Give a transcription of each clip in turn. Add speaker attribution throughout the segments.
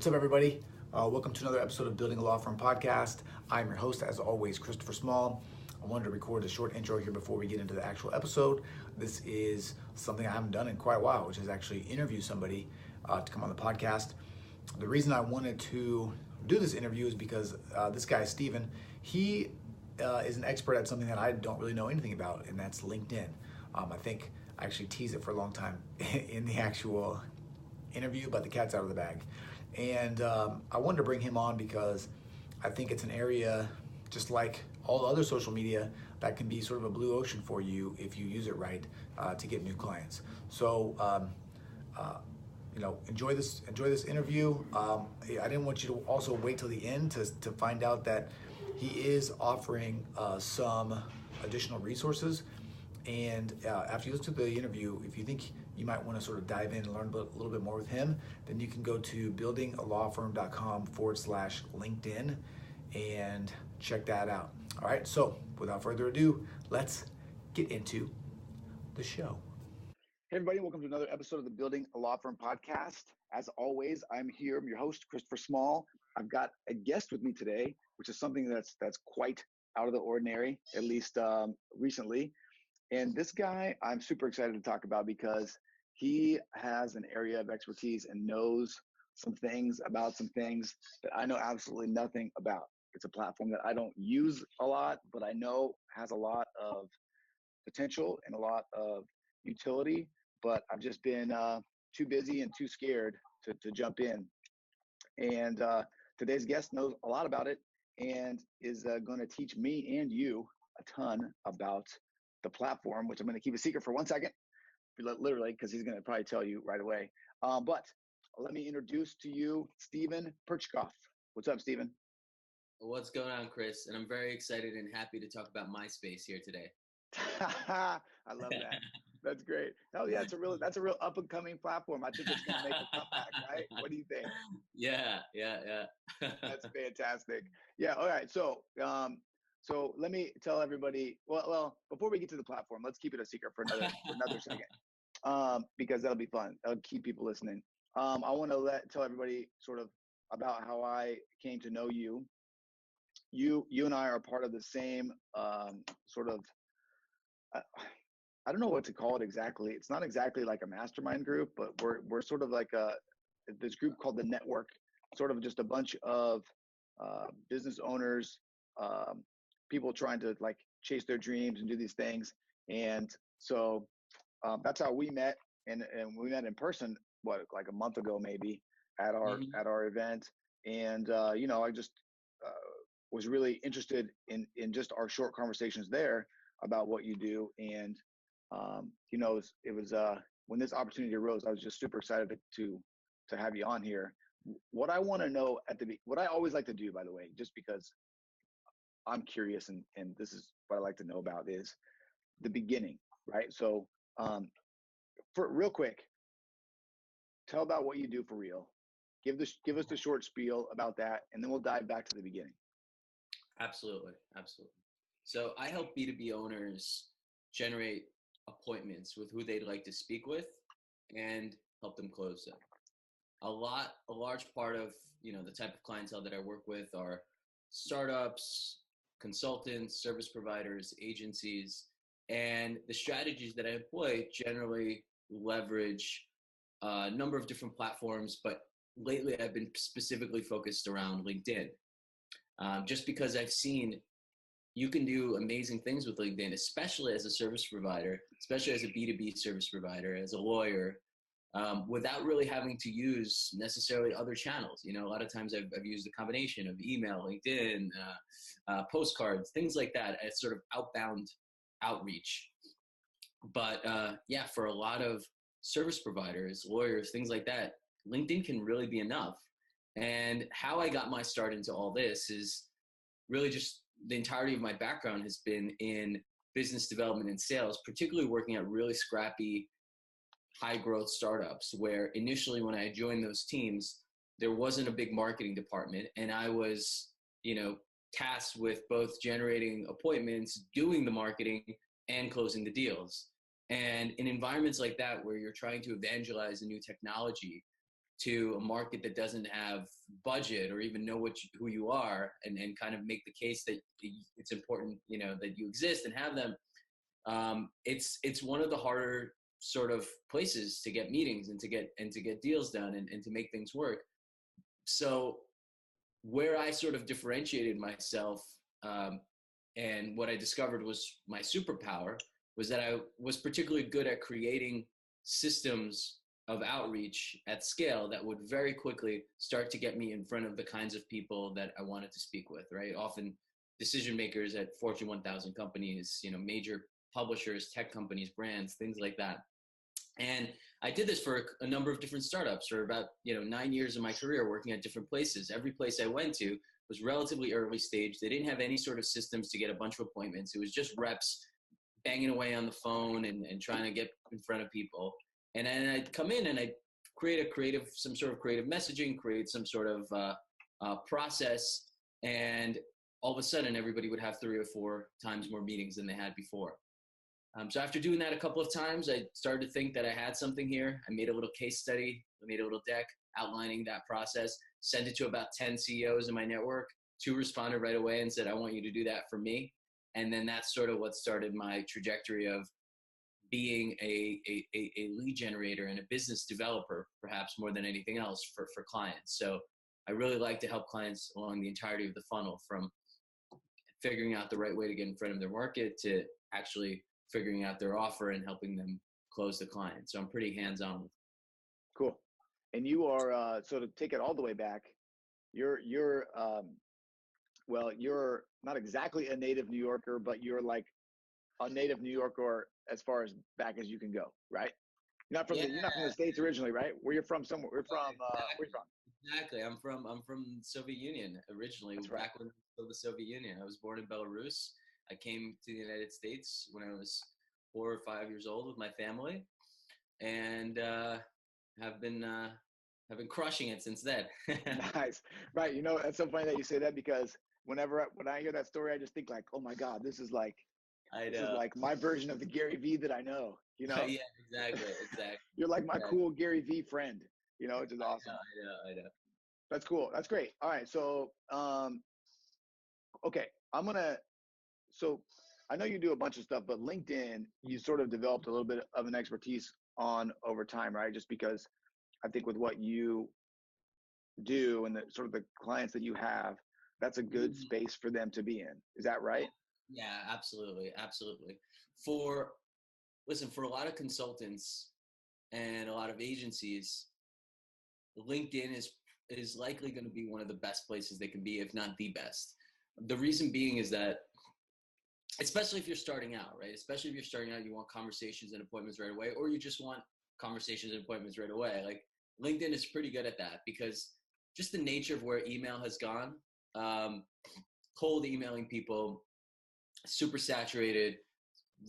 Speaker 1: What's up, everybody? Welcome to another episode of Building a Law Firm podcast. I'm your host, as always, Christopher Small. I wanted to record a short intro here before we get into the actual episode. This is something I haven't done in quite a while, which is actually interview somebody to come on the podcast. The reason I wanted to do this interview is because this guy, Steven, he is an expert at something that I don't really know anything about, and that's LinkedIn. I think I actually teased it for a long time in the actual interview, but the cat's out of the bag. And I wanted to bring him on because I think it's an area, just like all the other social media, that can be sort of a blue ocean for you if you use it right to get new clients. So, enjoy this interview. I didn't want you to also wait till the end to find out that he is offering some additional resources. And after you listen to the interview, if you think you might want to sort of dive in and learn a little bit more with him, then you can go to buildingalawfirm.com/LinkedIn and check that out. All right, so without further ado, let's get into the show. Hey everybody, welcome to another episode of the Building a Law Firm podcast. As always, I'm here, I'm your host, Christopher Small. I've got a guest with me today, which is something that's quite out of the ordinary, at least recently. And this guy, I'm super excited to talk about because he has an area of expertise and knows some things about some things that I know absolutely nothing about. It's a platform that I don't use a lot, but I know has a lot of potential and a lot of utility, but I've just been too busy and too scared to jump in. And today's guest knows a lot about it and is going to teach me and you a ton about the platform, which I'm going to keep a secret for 1 second, literally, because he's going to probably tell you right away. But let me introduce to you Steven Perchikov. What's up, Steven?
Speaker 2: What's going on, Chris? And I'm very excited and happy to talk about MySpace here today.
Speaker 1: I love that. That's great. Oh yeah, that's a real up and coming platform. I think it's going to make a comeback, right? What do you think?
Speaker 2: Yeah.
Speaker 1: That's fantastic. Yeah. All right. So let me tell everybody. Well, before we get to the platform, let's keep it a secret for another second, because that'll be fun. That'll keep people listening. I want to tell everybody sort of about how I came to know you. You and I are part of the same sort of. I don't know what to call it exactly. It's not exactly like a mastermind group, but we're sort of like this group called the Network. Sort of just a bunch of business owners. People trying to like chase their dreams and do these things. And so that's how we met. And we met in person, like a month ago, maybe at our event. And, I just was really interested in just our short conversations there about what you do. And, it was when this opportunity arose, I was just super excited to have you on here. What I want to know what I always like to do, by the way, just because I'm curious and this is what I like to know about, is the beginning, right? So for real quick, tell about what you do for real. Give us the short spiel about that, and then we'll dive back to the beginning.
Speaker 2: Absolutely. So I help B2B owners generate appointments with who they'd like to speak with and help them close them. A large part of, the type of clientele that I work with are startups, consultants, service providers, agencies, and the strategies that I employ generally leverage a number of different platforms, but lately I've been specifically focused around LinkedIn. Just because I've seen you can do amazing things with LinkedIn, especially as a service provider, especially as a B2B service provider, as a lawyer, without really having to use necessarily other channels. A lot of times I've used a combination of email, LinkedIn, postcards, things like that as sort of outbound outreach. But for a lot of service providers, lawyers, things like that, LinkedIn can really be enough. And how I got my start into all this is really just the entirety of my background has been in business development and sales, particularly working at really scrappy, high growth startups where initially when I joined those teams, there wasn't a big marketing department. And I was, tasked with both generating appointments, doing the marketing, and closing the deals. And in environments like that, where you're trying to evangelize a new technology to a market that doesn't have budget or even know who you are, and kind of make the case that it's important, that you exist and have them. It's one of the harder sort of places to get meetings and to get deals done and to make things work. So where I sort of differentiated myself, and what I discovered was my superpower, was that I was particularly good at creating systems of outreach at scale that would very quickly start to get me in front of the kinds of people that I wanted to speak with, right? Often decision makers at Fortune 1000 companies, major publishers, tech companies, brands, things like that. And I did this for a number of different startups for about 9 years of my career, working at different places. Every place I went to was relatively early stage. They didn't have any sort of systems to get a bunch of appointments. It was just reps banging away on the phone and trying to get in front of people. And then I'd come in and I'd create some sort of creative messaging, create some sort of process, and all of a sudden everybody would have 3 or 4 times more meetings than they had before. So after doing that a couple of times, I started to think that I had something here. I made a little case study, I made a little deck outlining that process, sent it to about 10 CEOs in my network. 2 responded right away and said, I want you to do that for me. And then that's sort of what started my trajectory of being a lead generator and a business developer, perhaps more than anything else for clients. So I really like to help clients along the entirety of the funnel, from figuring out the right way to get in front of their market to actually figuring out their offer and helping them close the client. So I'm pretty hands-on.
Speaker 1: Cool. And you are, so to take it all the way back, you're not exactly a native New Yorker, but you're like a native New Yorker as far as back as you can go, right? You're not from the States originally, right? Where you're from? Where you from?
Speaker 2: Exactly. I'm from the Soviet Union originally.
Speaker 1: That's
Speaker 2: back
Speaker 1: right.
Speaker 2: when it was still the Soviet Union. I was born in Belarus. I came to the United States when I was 4 or 5 years old with my family, and have been crushing it since then.
Speaker 1: Nice. Right. That's so funny that you say that, because when I hear that story, I just think like, oh my God, this is like my version of the Gary V that I know,
Speaker 2: Yeah, exactly.
Speaker 1: You're like my cool Gary V friend, which is awesome.
Speaker 2: I know.
Speaker 1: That's cool. That's great. All right. So, okay, so I know you do a bunch of stuff, but LinkedIn, you sort of developed a little bit of an expertise on over time, right? Just because I think with what you do and the sort of the clients that you have, that's a good space for them to be in. Is that right?
Speaker 2: Yeah, absolutely. For a lot of consultants and a lot of agencies, LinkedIn is likely going to be one of the best places they can be, if not the best. The reason being is that, especially if you're starting out, right? Especially if you're starting out, you want conversations and appointments right away, or you just want conversations and appointments right away. Like, LinkedIn is pretty good at that, because just the nature of where email has gone, cold emailing people, super saturated,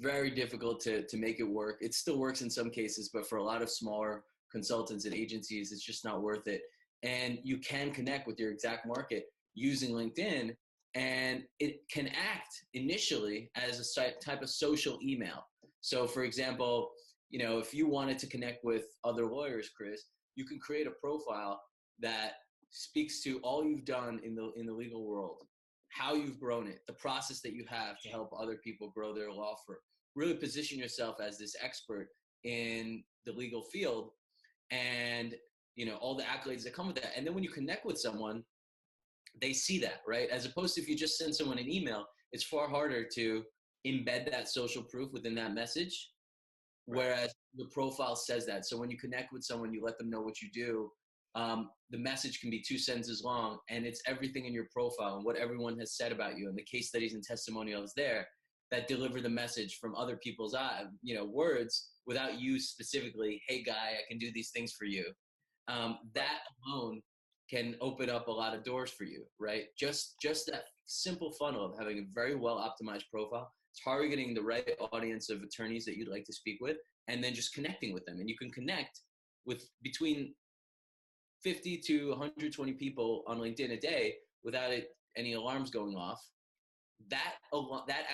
Speaker 2: very difficult to make it work. It still works in some cases, but for a lot of smaller consultants and agencies, it's just not worth it. And you can connect with your exact market using LinkedIn, and it can act initially as a type of social email. So for example, if you wanted to connect with other lawyers, Chris, you can create a profile that speaks to all you've done in the legal world, how you've grown it, the process that you have to help other people grow their law firm. Really position yourself as this expert in the legal field, and all the accolades that come with that. And then when you connect with someone, they see that, right? As opposed to if you just send someone an email, it's far harder to embed that social proof within that message, whereas the profile says that. So when you connect with someone, you let them know what you do. The message can be 2 sentences long, and it's everything in your profile and what everyone has said about you and the case studies and testimonials there that deliver the message from other people's words without you specifically, hey guy, I can do these things for you. That alone can open up a lot of doors for you, right? Just that simple funnel of having a very well optimized profile, targeting the right audience of attorneys that you'd like to speak with, and then just connecting with them. And you can connect with between 50 to 120 people on LinkedIn a day without any alarms going off. That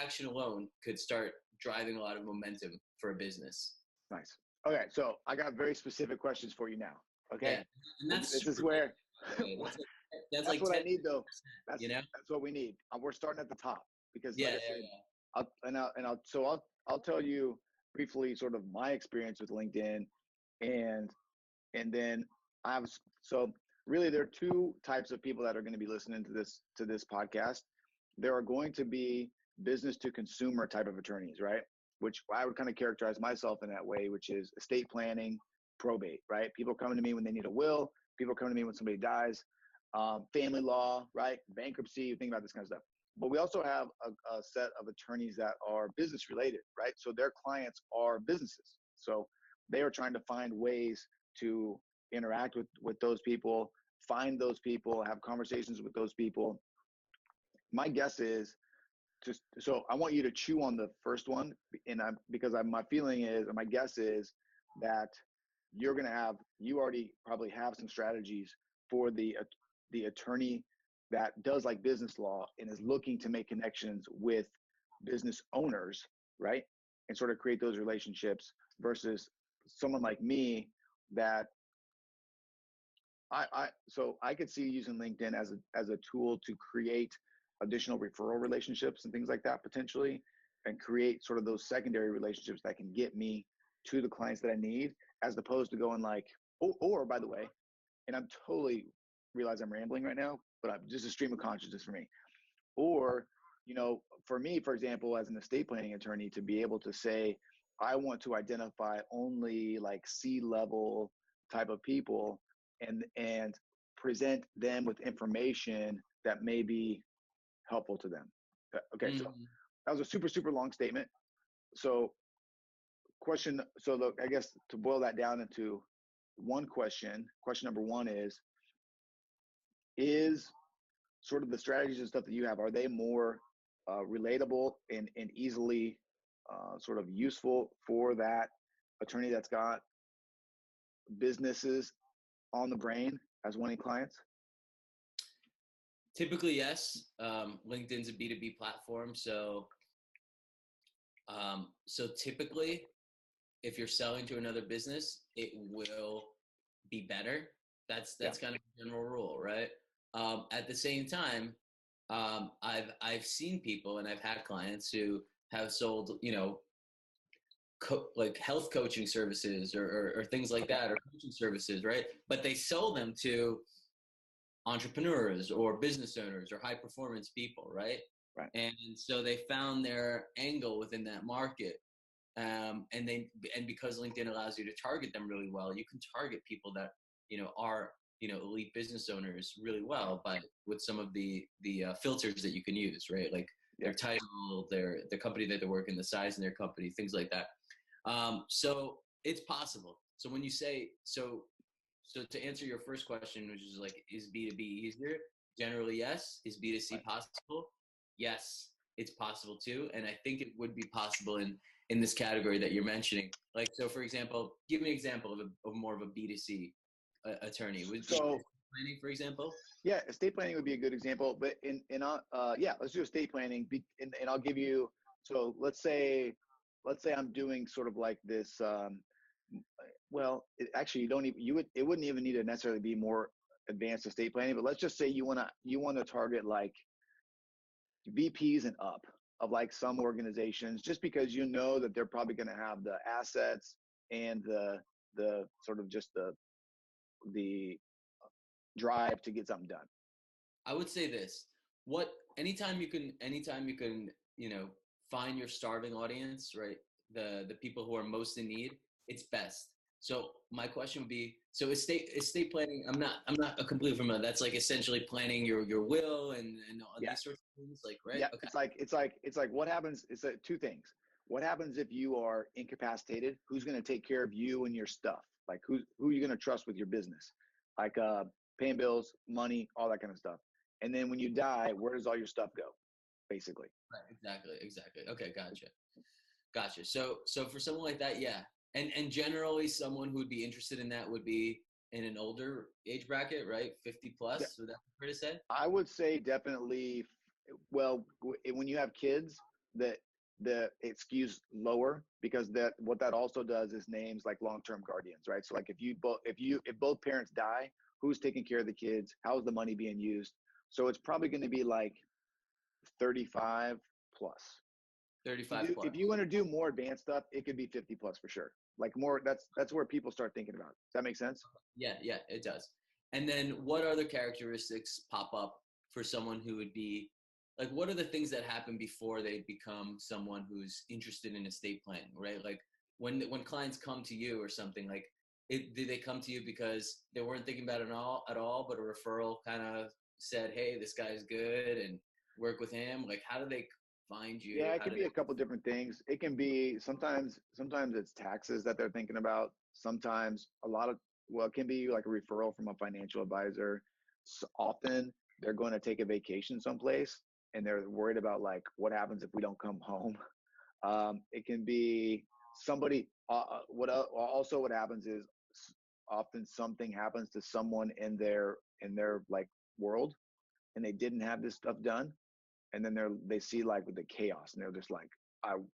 Speaker 2: action alone could start driving a lot of momentum for a business.
Speaker 1: Nice. Okay, so I got very specific questions for you now. Okay.
Speaker 2: Yeah, and that's
Speaker 1: This is
Speaker 2: super
Speaker 1: where
Speaker 2: good. That's
Speaker 1: that's
Speaker 2: like
Speaker 1: what I
Speaker 2: 10,
Speaker 1: need though. That's
Speaker 2: you know?
Speaker 1: that's what we need. We're starting at the top because,
Speaker 2: Yeah,
Speaker 1: like I
Speaker 2: yeah,
Speaker 1: said,
Speaker 2: yeah.
Speaker 1: I'll tell you briefly sort of my experience with LinkedIn, and then I have so really there are two types of people that are going to be listening to this podcast. There are going to be business to consumer type of attorneys, right? Which I would kind of characterize myself in that way, which is estate planning, probate, right? People coming to me when they need a will. People coming to me when somebody dies, family law, right? Bankruptcy, think about this kind of stuff. But we also have a set of attorneys that are business related, right? So their clients are businesses. So they are trying to find ways to interact with those people, find those people, have conversations with those people. My guess is just so I want you to chew on the first one, and my feeling is, or my guess is that you already probably have some strategies for the attorney that does like business law and is looking to make connections with business owners, right? And sort of create those relationships versus someone like me that so I could see using LinkedIn as a tool to create additional referral relationships and things like that potentially, and create sort of those secondary relationships that can get me to the clients that I need, as opposed to going like, or by the way, and I'm totally realize I'm rambling right now, but I'm just a stream of consciousness for me. Or, for me, for example, as an estate planning attorney, to be able to say, I want to identify only like C-level type of people and present them with information that may be helpful to them. Okay, so
Speaker 2: Mm-hmm.
Speaker 1: that was a super, super long statement. So look, I guess to boil that down into one question number one is sort of the strategies and stuff that you have, are they more relatable and easily sort of useful for that attorney that's got businesses on the brain as winning clients?
Speaker 2: Typically, yes. LinkedIn's a B2B platform, so typically, if you're selling to another business, it will be better. That's
Speaker 1: Yeah.
Speaker 2: kind of a general rule, right? At the same time, I've seen people and I've had clients who have sold, like health coaching services or things like that, or coaching services, right? But they sell them to entrepreneurs or business owners or high performance people, right?
Speaker 1: Right.
Speaker 2: And so they found their angle within that market. And because LinkedIn allows you to target them really well, you can target people that are elite business owners really well, but with some of the filters that you can use, right? Like their title, the company that they work in, the size in their company, things like that. So it's possible. So when you say so to answer your first question, which is like, is B2B easier? Generally, yes. Is B2C possible? Yes, it's possible too. And I think it would be possible in this category that you're mentioning. Like, so for example, give me an example of more of a B2C attorney. Would
Speaker 1: So
Speaker 2: planning, for example?
Speaker 1: yeah, estate planning would be a good example, but let's do estate planning and I'll give you, so let's say I'm doing sort of like this, actually it wouldn't even need to necessarily be more advanced estate planning, but let's just say you want to target like VPs and up of like some organizations, just because that they're probably going to have the assets and the sort of just the drive to get something done.
Speaker 2: I would say this: anytime you can, find your starving audience, right? The people who are most in need, it's best. So my question would be: so estate planning. I'm not a complete familiar. That's like essentially planning your will and all these sorts of things, like, right?
Speaker 1: Yeah,
Speaker 2: Okay.
Speaker 1: it's like what happens. It's two things. What happens if you are incapacitated? Who's going to take care of you and your stuff? Like who are you going to trust with your business? Like paying bills, money, all that kind of stuff. And then when you die, where does all your stuff go? Basically.
Speaker 2: Right. Exactly. Okay. Gotcha. So for someone like that, yeah. And generally someone who would be interested in that would be in an older age bracket, right? 50 plus, would that be fair to say?
Speaker 1: I would say definitely. Well, when you have kids, that it skews lower, because what that also does is names like long-term guardians, right? So like if both parents die, who's taking care of the kids? How's the money being used? So it's probably going to be like 35 plus.
Speaker 2: 35 plus.
Speaker 1: If you want to do more advanced stuff, it could be 50 plus for sure. Like more, that's where people start thinking about. Does that make sense?
Speaker 2: Yeah, it does. And then what other characteristics pop up for someone who would be like, what are the things that happen before they become someone who's interested in estate planning, right? Like when clients come to you or something, like do they come to you because they weren't thinking about it at all, but a referral kind of said, hey, this guy's good and work with him? Like, how do they find you?
Speaker 1: Yeah, it
Speaker 2: How
Speaker 1: can
Speaker 2: do
Speaker 1: be
Speaker 2: they?
Speaker 1: a couple different things. It can be sometimes it's taxes that they're thinking about. Sometimes it can be like a referral from a financial advisor. So often they're going to take a vacation someplace and they're worried about like what happens if we don't come home. It can be somebody. What happens is often something happens to someone in their like world, and they didn't have this stuff done, and then they see like the chaos, and they're just like,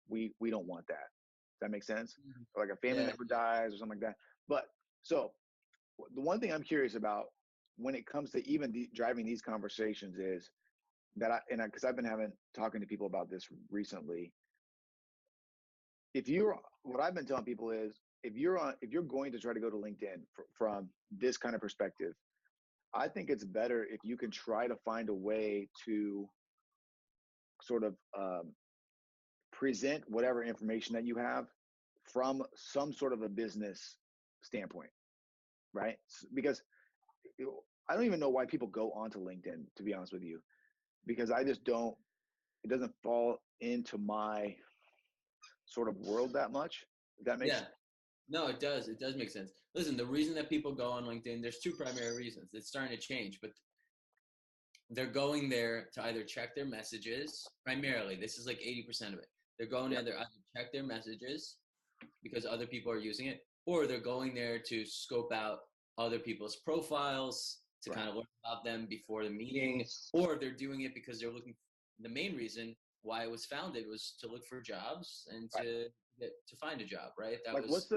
Speaker 1: we don't want that. Does that make sense? Or like a family
Speaker 2: Yeah,
Speaker 1: member dies or something like that. But so the one thing I'm curious about when it comes to even driving these conversations is that because I've been talking to people about this recently. What I've been telling people is if you're going to try to go to LinkedIn from this kind of perspective, I think it's better if you can try to find a way to sort of present whatever information that you have from some sort of a business standpoint, right? Because I don't even know why people go onto LinkedIn, to be honest with you, because I just don't, it doesn't fall into my sort of world that much. If that makes
Speaker 2: yeah. No, it does. It does make sense. Listen, the reason that people go on LinkedIn, there's two primary reasons. It's starting to change, but they're going there to either check their messages, primarily. This is like 80% of it. They're going there to either check their messages because other people are using it, or they're going there to scope out other people's profiles to kind of learn about them before the meeting, or they're doing it because they're looking. The main reason why it was founded was to look for jobs and to find a job, right? That
Speaker 1: like
Speaker 2: was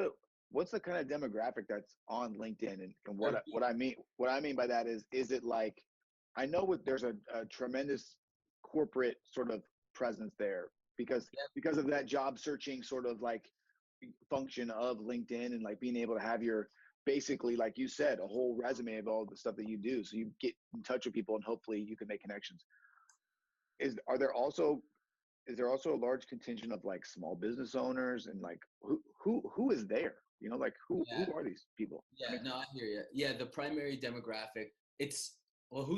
Speaker 1: what's the kind of demographic that's on LinkedIn, and what I mean by that is it like, I know there's a tremendous corporate sort of presence there because of that job searching sort of like function of LinkedIn, and like being able to have your, basically like you said, a whole resume of all the stuff that you do, so you get in touch with people and hopefully you can make connections. Are there also is there also a large contingent of like small business owners, and like who is there, like who
Speaker 2: yeah.
Speaker 1: are these people?
Speaker 2: Yeah, no, I hear you. Yeah, the primary demographic, it's, well,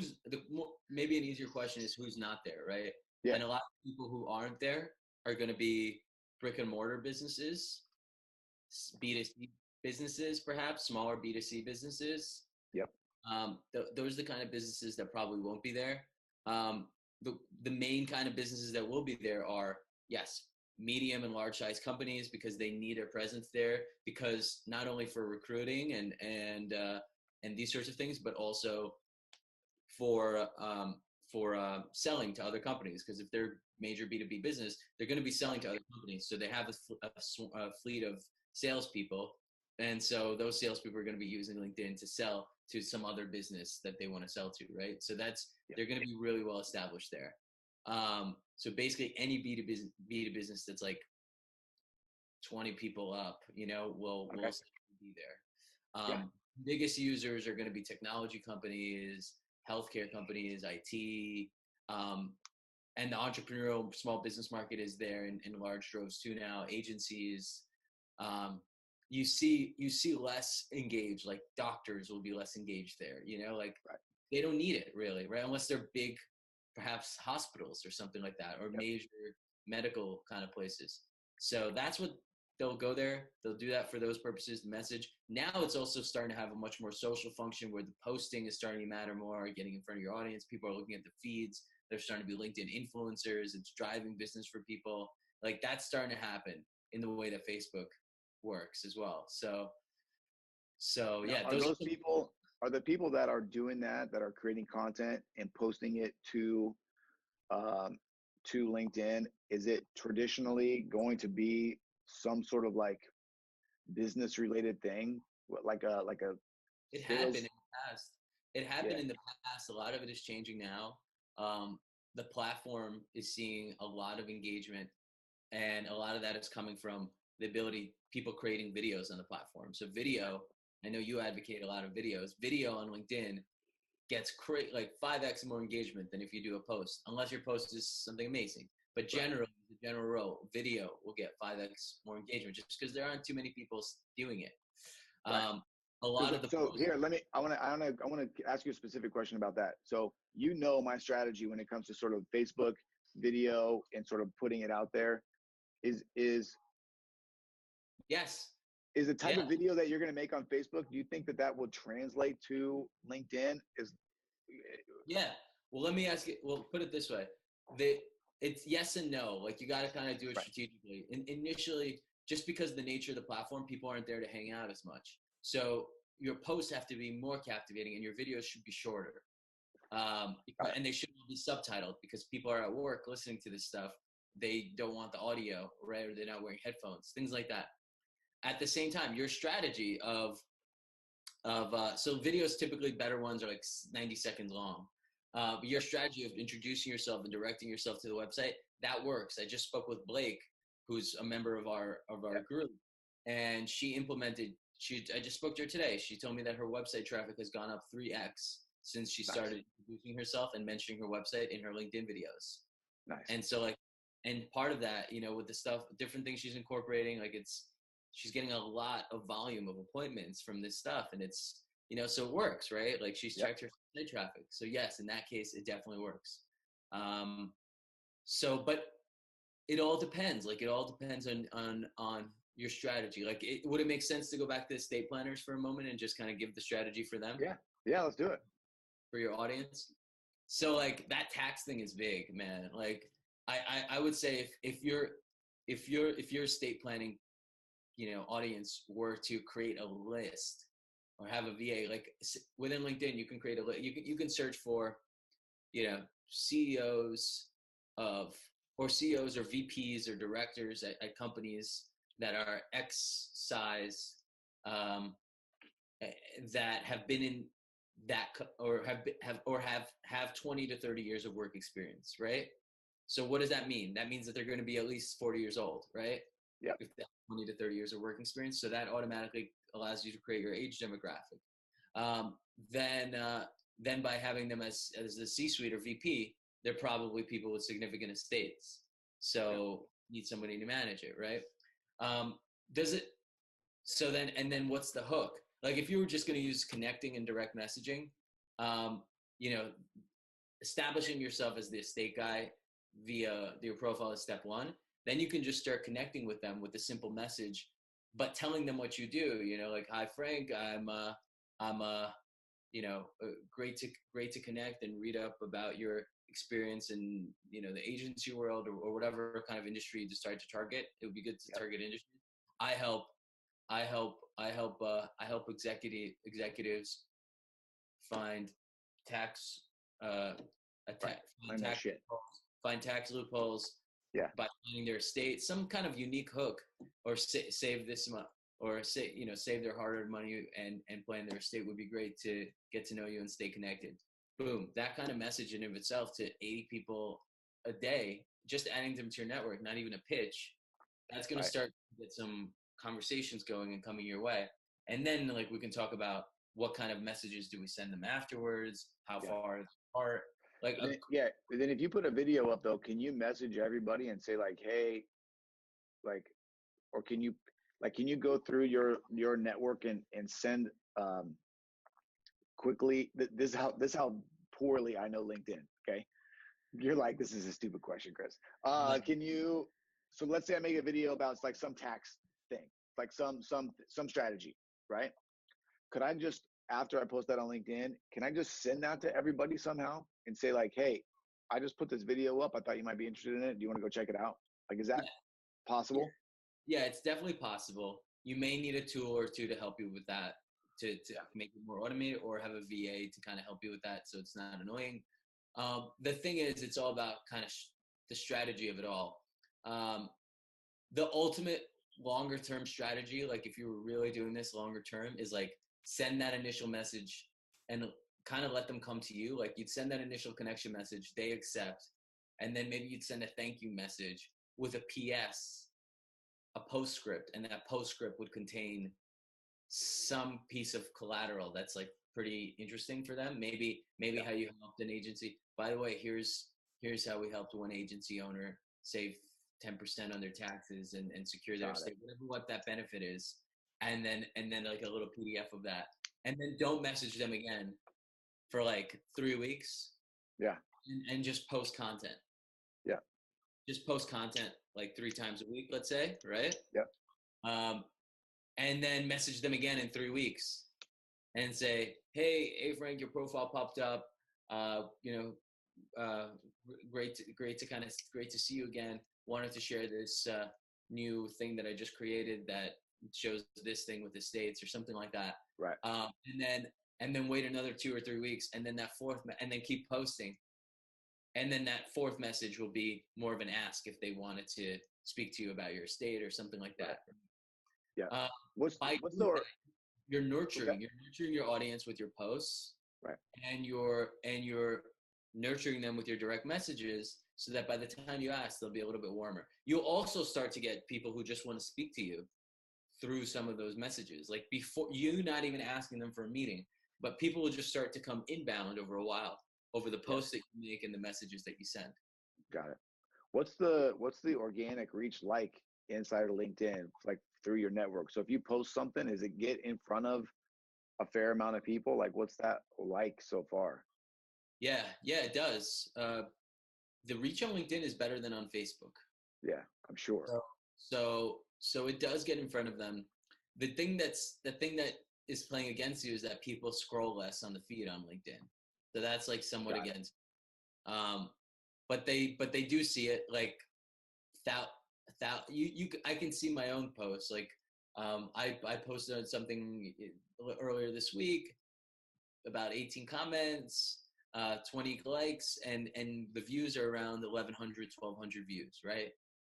Speaker 2: maybe an easier question is who's not there, right?
Speaker 1: Yeah.
Speaker 2: And a lot of people who aren't there are going to be brick and mortar businesses, B2C businesses, perhaps smaller B2C businesses.
Speaker 1: Yep.
Speaker 2: Those are the kind of businesses that probably won't be there. Um, the main kind of businesses that will be there are, yes, medium and large size companies, because they need a presence there, because not only for recruiting and these sorts of things, but also for selling to other companies. Because if they're major B2B business, they're going to be selling to other companies. So they have a fleet of salespeople. And so those salespeople are going to be using LinkedIn to sell to some other business that they want to sell to, right? So they're going to be really well established there. So basically any B2B business that's like 20 people up, will be there. Biggest users are going to be technology companies, healthcare companies, IT, and the entrepreneurial small business market is there in large droves too now. Agencies, you see less engaged, like doctors will be less engaged there, they don't need it really, right? Unless they're big, perhaps hospitals or something like that, or major medical kind of places. So that's what they'll go there. They'll do that for those purposes, the message. Now it's also starting to have a much more social function where the posting is starting to matter more, getting in front of your audience. People are looking at the feeds. They're starting to be LinkedIn influencers. It's driving business for people. Like that's starting to happen in the way that Facebook works as well. So yeah,
Speaker 1: are the people that are doing that are creating content and posting it to to LinkedIn, is it traditionally going to be some sort of like business related thing? Like a
Speaker 2: It
Speaker 1: sales?
Speaker 2: happened in the past. It happened in the past. A lot of it is changing now. The platform is seeing a lot of engagement, and a lot of that is coming from the ability people creating videos on the platform. So video, I know you advocate a lot of videos. Video on LinkedIn gets like 5x more engagement than if you do a post, unless your post is something amazing. But generally, the general rule, video will get 5x more engagement just because there aren't too many people doing it. A lot of the
Speaker 1: so here, I want to ask you a specific question about that. So my strategy when it comes to sort of Facebook video and sort of putting it out there is
Speaker 2: yes.
Speaker 1: Is the type of video that you're going to make on Facebook, do you think that will translate to LinkedIn?
Speaker 2: Yeah. Well, let me ask you. Well, put it this way: it's yes and no. Like you got to kind of do it strategically. Initially, just because of the nature of the platform, people aren't there to hang out as much. So your posts have to be more captivating, and your videos should be shorter. And they should be subtitled because people are at work listening to this stuff. They don't want the audio, right? Or they're not wearing headphones, things like that. At the same time, your strategy so videos, typically better ones are like 90 seconds long. But your strategy of introducing yourself and directing yourself to the website, that works. I just spoke with Blake, who's a member of our group, and I just spoke to her today. She told me that her website traffic has gone up 3x since she started introducing herself and mentioning her website in her LinkedIn videos.
Speaker 1: Nice.
Speaker 2: And so and part of that, with the stuff, different things she's incorporating, she's getting a lot of volume of appointments from this stuff, and it's, so it works, right? Like she's checked her site traffic. So yes, in that case, it definitely works. But it all depends. Like it all depends on your strategy. Like would it make sense to go back to estate planners for a moment and just kind of give the strategy for them?
Speaker 1: Yeah, let's do it.
Speaker 2: For your audience. So like that tax thing is big, man. Like I would say if your estate planning audience were to create a list or have a VA, like within LinkedIn, you can create a list. You can search for, CEOs or VPs or directors at companies that are X size, that have been in that or have 20 to 30 years of work experience, right? So what does that mean? That means that they're going to be at least 40 years old, right?
Speaker 1: Yeah.
Speaker 2: If they have 20 to 30 years of work experience. So that automatically allows you to create your age demographic. Then by having them as the C-suite or VP, they're probably people with significant estates. So need somebody to manage it, right? Then what's the hook? Like if you were just going to use connecting and direct messaging, establishing yourself as the estate guy via your profile is step one. Then you can just start connecting with them with a simple message, but telling them what you do, like, hi, Frank, I'm great to connect and read up about your experience in, the agency world or whatever kind of industry you decide to target. It would be good to target industry. I help executives find tax, find tax loopholes by finding their estate, some kind of unique hook, or save this month, or save their hard-earned money and plan their estate. Would be great to get to know you and stay connected. Boom. That kind of message in of itself to 80 people a day, just adding them to your network, not even a pitch, that's going to start to get some conversations going and coming your way. And then like we can talk about what kind of messages do we send them afterwards, how far apart. Like
Speaker 1: then if you put a video up though, can you message everybody and say like, hey, like, or can you go through your network and send quickly? This is how poorly I know LinkedIn. Okay, you're like, this is a stupid question, Chris. Can you? So let's say I make a video about like some tax thing, like some strategy, right? Could I just, after I post that on LinkedIn, can I just send that to everybody somehow and say like, hey, I just put this video up. I thought you might be interested in it. Do you want to go check it out? Like, is that possible?
Speaker 2: Yeah, it's definitely possible. You may need a tool or two to help you with that, to make it more automated, or have a VA to kind of help you with that so it's not annoying. The thing is, it's all about kind of the strategy of it all. The ultimate longer term strategy, like if you were really doing this longer term, is like send that initial message and kind of let them come to you. Like you'd send that initial connection message, they accept, and then maybe you'd send a thank you message with a PS, a postscript, and that postscript would contain some piece of collateral that's like pretty interesting for them. Maybe how you helped an agency. By the way, here's how we helped one agency owner save 10% on their taxes and secure their estate, whatever what that benefit is, and then like a little PDF of that, and then don't message them again for like 3 weeks.
Speaker 1: Yeah.
Speaker 2: And just post content.
Speaker 1: Yeah.
Speaker 2: Just post content like 3 times a week, let's say, right?
Speaker 1: Yeah.
Speaker 2: And then message them again in 3 weeks and say, hey, Frank, your profile popped up. Great to see you again. Wanted to share this new thing that I just created that shows this thing with the states or something like that.
Speaker 1: Right.
Speaker 2: And then wait another 2 or 3 weeks, and then that fourth, and then keep posting. And then that fourth message will be more of an ask if they wanted to speak to you about your estate or something like that.
Speaker 1: Yeah.
Speaker 2: You're nurturing your audience with your posts,
Speaker 1: right?
Speaker 2: And you're nurturing them with your direct messages, so that by the time you ask, they'll be a little bit warmer. You'll also start to get people who just want to speak to you through some of those messages, like before you not even asking them for a meeting, but people will just start to come inbound over a while, over the posts that you make and the messages that you send.
Speaker 1: Got it. What's the organic reach like inside of LinkedIn, like through your network? So if you post something, does it get in front of a fair amount of people? Like what's that like so far?
Speaker 2: Yeah, it does. The reach on LinkedIn is better than on Facebook.
Speaker 1: Yeah, I'm sure.
Speaker 2: So it does get in front of them. The thing that is playing against you is that people scroll less on the feed on LinkedIn. So that's like somewhat against. But they do see it. Like I can see my own posts. Like I posted something earlier this week, about 18 comments, 20 likes, and the views are around 1,100, 1,200 views, right?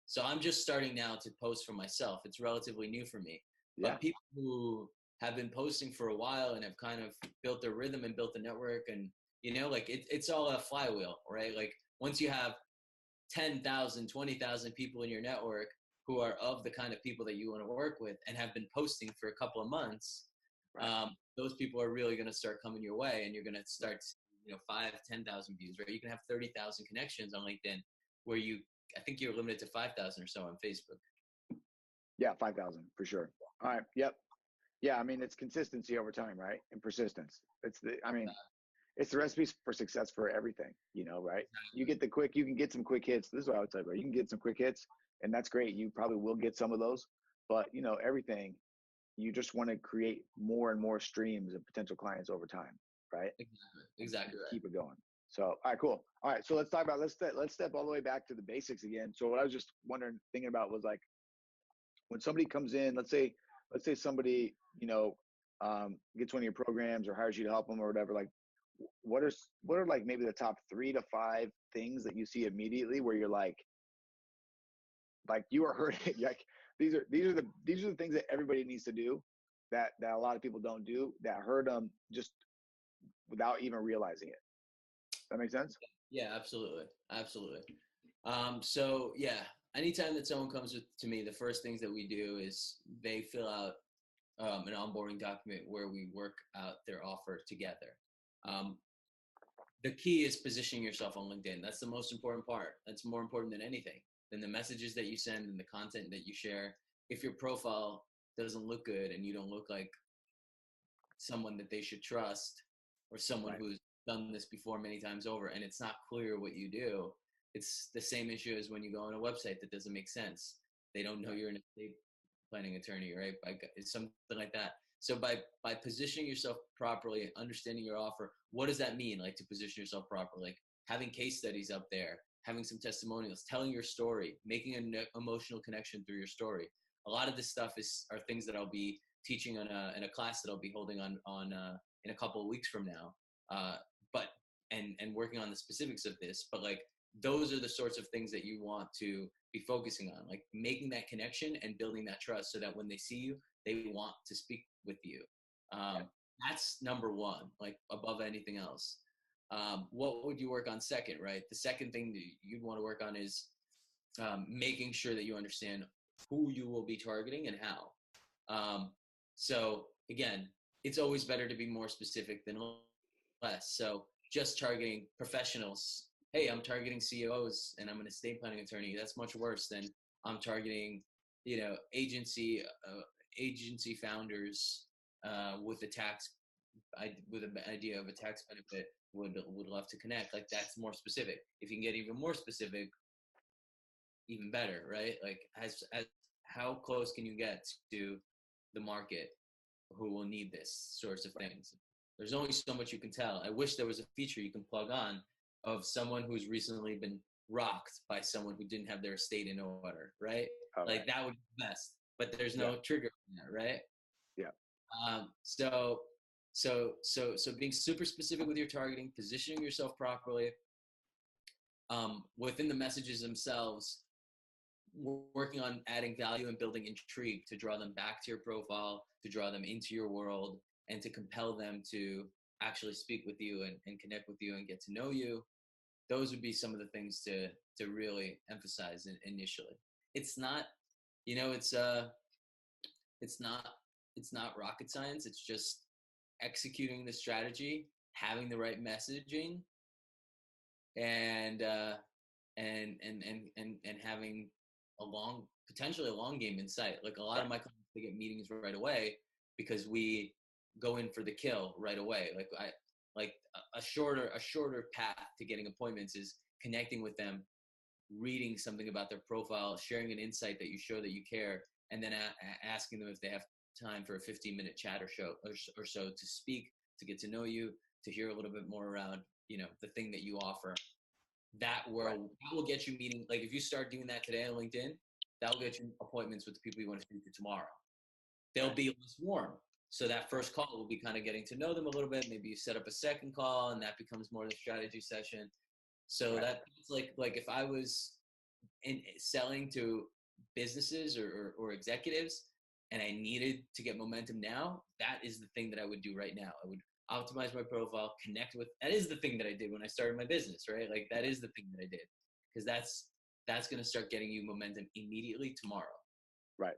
Speaker 2: So I'm just starting now to post for myself. It's relatively new for me.
Speaker 1: Yeah.
Speaker 2: But people who have been posting for a while and have kind of built their rhythm and built a network, and like it's all a flywheel, right? Like once you have 10,000, 20,000 people in your network who are of the kind of people that you want to work with and have been posting for a couple of months, right. Those people are really going to start coming your way, and you're going to start, 5,000, 10,000 views, right? You can have 30,000 connections on LinkedIn, where I think you're limited to 5,000 or so on Facebook.
Speaker 1: Yeah, 5,000 for sure. All right. Yep. Yeah. I mean, it's consistency over time, right? And persistence. It's the recipe for success for everything, right? You can get some quick hits. This is what I would say, bro. You can get some quick hits, and that's great. You probably will get some of those, but everything, you just want to create more and more streams of potential clients over time, right?
Speaker 2: Exactly.
Speaker 1: Keep it going. So, all right, cool. All right. So let's talk about, let's step all the way back to the basics again. So what I was just thinking about was like, when somebody comes in, let's say somebody, gets one of your programs or hires you to help them or whatever, like, what are like maybe the top 3 to 5 things that you see immediately where you're like you are hurting? Like these are the things that everybody needs to do that a lot of people don't do, that hurt them just without even realizing it. That makes sense?
Speaker 2: Yeah, absolutely. So yeah, anytime that someone comes to me, the first things that we do is they fill out an onboarding document where we work out their offer together. The key is positioning yourself on LinkedIn. That's the most important part. That's more important than anything, than the messages that you send and the content that you share. If your profile doesn't look good and you don't look like someone that they should trust, or someone
Speaker 1: right.
Speaker 2: who's done this before many times over, and it's not clear what you do, it's the same issue as when you go on a website that doesn't make sense. They don't know you're an estate planning attorney, right? It's something like that. So by positioning yourself properly, understanding your offer, what does that mean? Like, to position yourself properly, like having case studies up there, having some testimonials, telling your story, making an emotional connection through your story. A lot of this stuff are things that I'll be teaching in a class that I'll be holding on in a couple of weeks from now. And working on the specifics of this, but like those are the sorts of things that you want to be focusing on, like making that connection and building that trust so that when they see you, they want to speak with you. That's number one, like above anything else. What would you work on second, right? The second thing that you'd want to work on is making sure that you understand who you will be targeting and how. So again, it's always better to be more specific than less. So just targeting professionals. Hey, I'm targeting CEOs and I'm an estate planning attorney. That's much worse than I'm targeting, agency founders with with an idea of a tax benefit. Would love to connect. Like that's more specific. If you can get even more specific, even better, right? Like as how close can you get to the market who will need this sorts of things? There's only so much you can tell. I wish there was a feature you can plug on of someone who's recently been rocked by someone who didn't have their estate in order, right? Like that would be the best, but there's no trigger in that, right? So being super specific with your targeting, positioning yourself properly, within the messages themselves, working on adding value and building intrigue to draw them back to your profile, to draw them into your world, and to compel them to actually speak with you and connect with you and get to know you. Those would be some of the things to really emphasize initially. It's not, it's not rocket science. It's just executing the strategy, having the right messaging, and having potentially a long game in sight. Like a lot of my clients, they get meetings right away because we go in for the kill right away. Like a shorter path to getting appointments is connecting with them, reading something about their profile, sharing an insight that you show that you care, and then asking them if they have time for a 15-minute chat or so to speak, to get to know you, to hear a little bit more around, the thing that you offer. That will get you meeting. Like if you start doing that today on LinkedIn, that will get you appointments with the people you want to speak to tomorrow. They'll be less warm. So that first call will be kind of getting to know them a little bit. Maybe you set up a second call and that becomes more of the strategy session. So that's like if I was selling to businesses or executives and I needed to get momentum now, that is the thing that I would do right now. I would optimize my profile, connect with, that is the thing that I did when I started my business, right? Like that is the thing that I did, because that's going to start getting you momentum immediately tomorrow.
Speaker 1: Right.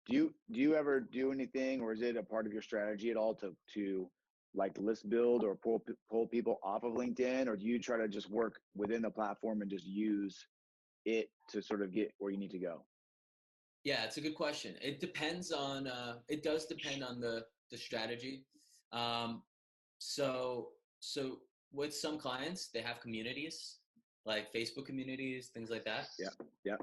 Speaker 1: Do you ever do anything, or is it a part of your strategy at all to like list build or pull people off of LinkedIn, or do you try to just work within the platform and just use it to sort of get where you need to go?
Speaker 2: Yeah, it's a good question. It depends on, it does depend on the strategy. So with some clients, they have communities like Facebook communities, things like that.
Speaker 1: Yeah.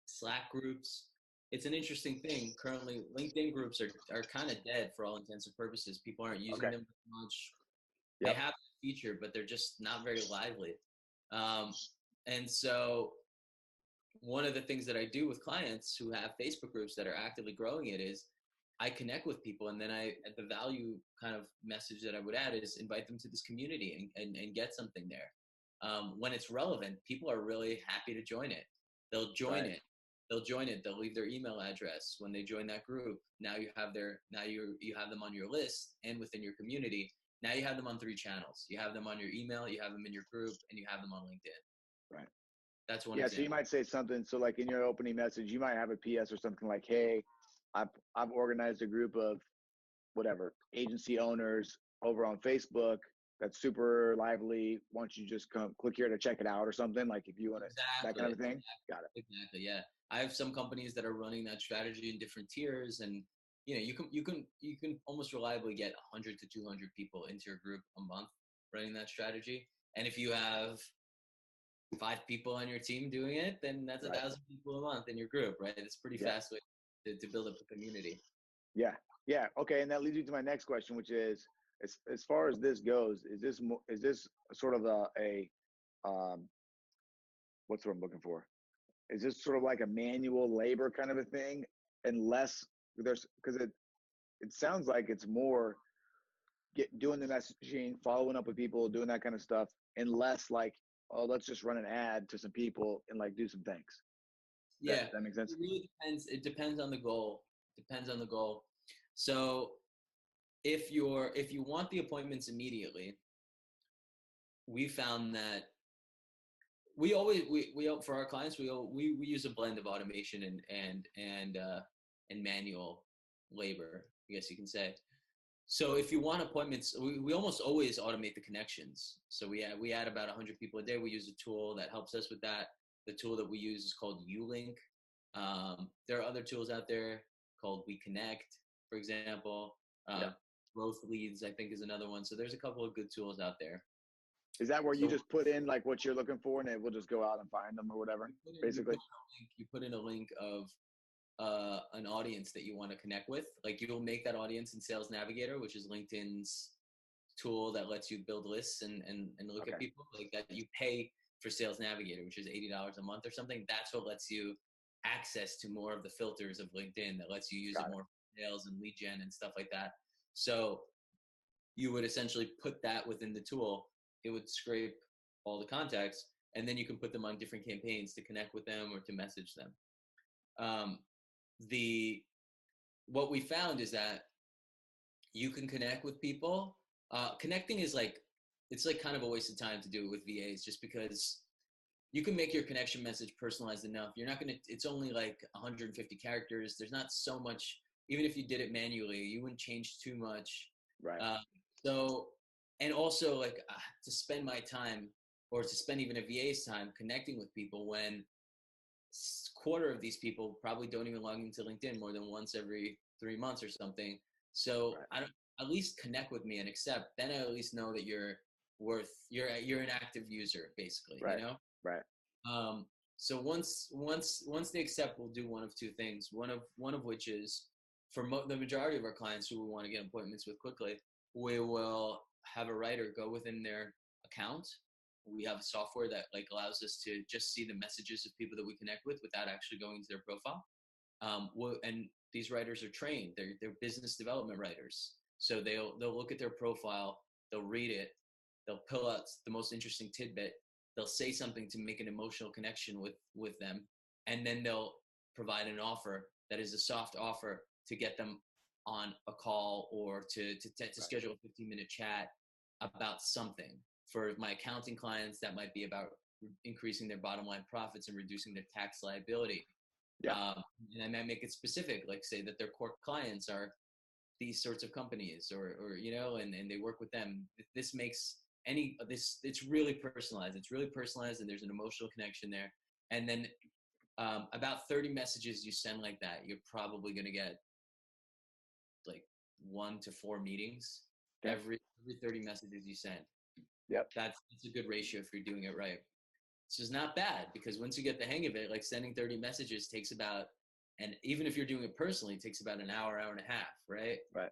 Speaker 2: Slack groups. It's an interesting thing. Currently, LinkedIn groups are kind of dead for all intents and purposes. People aren't using them much. They have a feature, but they're just not very lively. And so one of the things that I do with clients who have Facebook groups that are actively growing it is I connect with people, and then the value kind of message that I would add is invite them to this community and get something there. When it's relevant, people are really happy to join it. They'll join it. They'll leave their email address when they join that group. Now you have you have them on your list and within your community. Now you have them on 3 channels. You have them on your email, you have them in your group, and you have them on LinkedIn.
Speaker 1: Right.
Speaker 2: That's one.
Speaker 1: Yeah.
Speaker 2: example.
Speaker 1: So you might say something. So like in your opening message, you might have a PS or something like, "Hey, I've organized a group of whatever agency owners over on Facebook. That's super lively. Why don't you just click here to check it out," or something, like if you want to, that kind of thing. Got it.
Speaker 2: Exactly. Yeah. I have some companies that are running that strategy in different tiers, and you can almost reliably get 100 to 200 people into your group a month running that strategy. And if you have 5 people on your team doing it, then that's 1,000 people a month in your group, right? It's pretty fast way to build up a community.
Speaker 1: Yeah. Yeah. Okay. And that leads me to my next question, which is, as far as this goes, is this sort of a what's what I'm looking for? Is this sort of like a manual labor kind of a thing? Unless because it sounds like it's more doing the messaging, following up with people, doing that kind of stuff, and less like, oh, let's just run an ad to some people and like do some things.
Speaker 2: Yeah,
Speaker 1: that makes sense.
Speaker 2: it really depends. It depends on the goal. Depends on the goal. So if you want the appointments immediately, we found that we always we for our clients we use a blend of automation and manual labor, I guess you can say. So if you want appointments, we almost always automate the connections. So we add about 100 people a day. We use a tool that helps us with that. The tool that we use is called Ulink. There are other tools out there called We Connect, for example. Growth Leads, I think, is another one. So there's a couple of good tools out there.
Speaker 1: Is that where you just put in like what you're looking for and it will just go out and find them or whatever? Basically,
Speaker 2: you put in a link of an audience that you want to connect with. Like you'll make that audience in Sales Navigator, which is LinkedIn's tool that lets you build lists and look at people like that. You pay for Sales Navigator, which is $80 a month or something. That's what lets you access to more of the filters of LinkedIn, that lets you use it more for sales and lead gen and stuff like that. So you would essentially put that within the tool. It would scrape all the contacts, and then you can put them on different campaigns to connect with them or to message them. What we found is that you can connect with people. Connecting is it's kind of a waste of time to do it with VAs, just because you can make your connection message personalized enough. You're not going to, it's only like 150 characters. There's not so much, even if you did it manually, you wouldn't change too much.
Speaker 1: Right.
Speaker 2: And also to spend my time, or to spend even a VA's time connecting with people, when quarter of these people probably don't even log into LinkedIn more than once every 3 months or something. So I don't, at least connect with me and accept. Then I at least know that you're an active user, basically.
Speaker 1: Right.
Speaker 2: You know.
Speaker 1: Right.
Speaker 2: So once they accept, we'll do one of two things. One of which is, for the majority of our clients who we want to get appointments with quickly, we will have a writer go within their account. We have a software that allows us to just see the messages of people that we connect with without actually going into their profile. And these writers are trained. They're business development writers. So they'll look at their profile, they'll read it, they'll pull out the most interesting tidbit, they'll say something to make an emotional connection with them, and then they'll provide an offer that is a soft offer to get them on a call or to schedule a 15-minute chat about something. For my accounting clients, that might be about increasing their bottom line profits and reducing their tax liability. And I might make it specific, like say that their core clients are these sorts of companies, or and they work with them. This makes it's really personalized. It's really personalized, and there's an emotional connection there. And then about 30 messages you send like that, you're probably going to get 1 to 4 meetings every 30 messages you send. That's a good ratio if you're doing it right. This is not bad, because once you get the hang of it, sending 30 messages takes about, and even if you're doing it personally, it takes about an hour and a half, right?
Speaker 1: Right.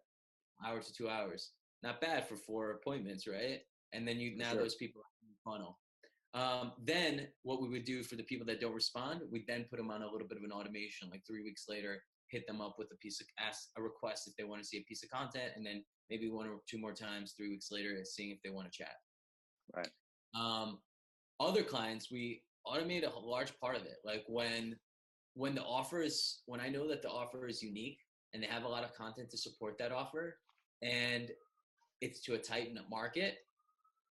Speaker 2: Hour to 2 hours. Not bad for 4 appointments, right? And then those people are in the funnel. Then what we would do for the people that don't respond, we then put them on a little bit of an automation. 3 weeks later, hit them up with a request if they want to see a piece of content, and then maybe 1 or 2 more times 3 weeks later, seeing if they want to chat.
Speaker 1: Right.
Speaker 2: Other clients, we automate a large part of it. When I know that the offer is unique and they have a lot of content to support that offer, and it's to a tight market,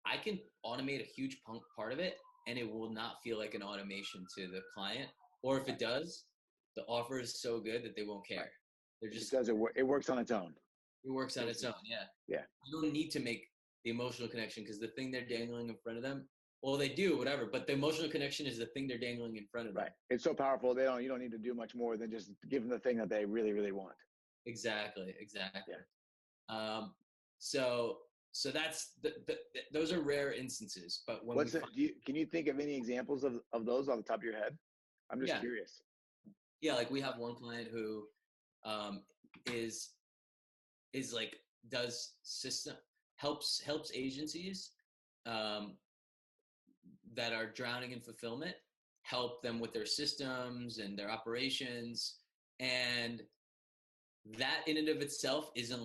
Speaker 2: I can automate a huge part of it, and it will not feel like an automation to the client. Or if it does, the offer is so good that they won't care. They're just,
Speaker 1: it works on its own.
Speaker 2: It works on its own. Yeah. You don't need to make the emotional connection, because the thing they're dangling in front of them, well, they do, whatever, but the emotional connection is the thing they're dangling in front of them.
Speaker 1: Right. It's so powerful. You don't need to do much more than just give them the thing that they really, really want.
Speaker 2: Exactly.
Speaker 1: Yeah.
Speaker 2: So that's those are rare instances, but when
Speaker 1: can you think of any examples of those on the top of your head? I'm just curious.
Speaker 2: Yeah, we have one client who does system helps agencies that are drowning in fulfillment, help them with their systems and their operations. And that in and of itself isn't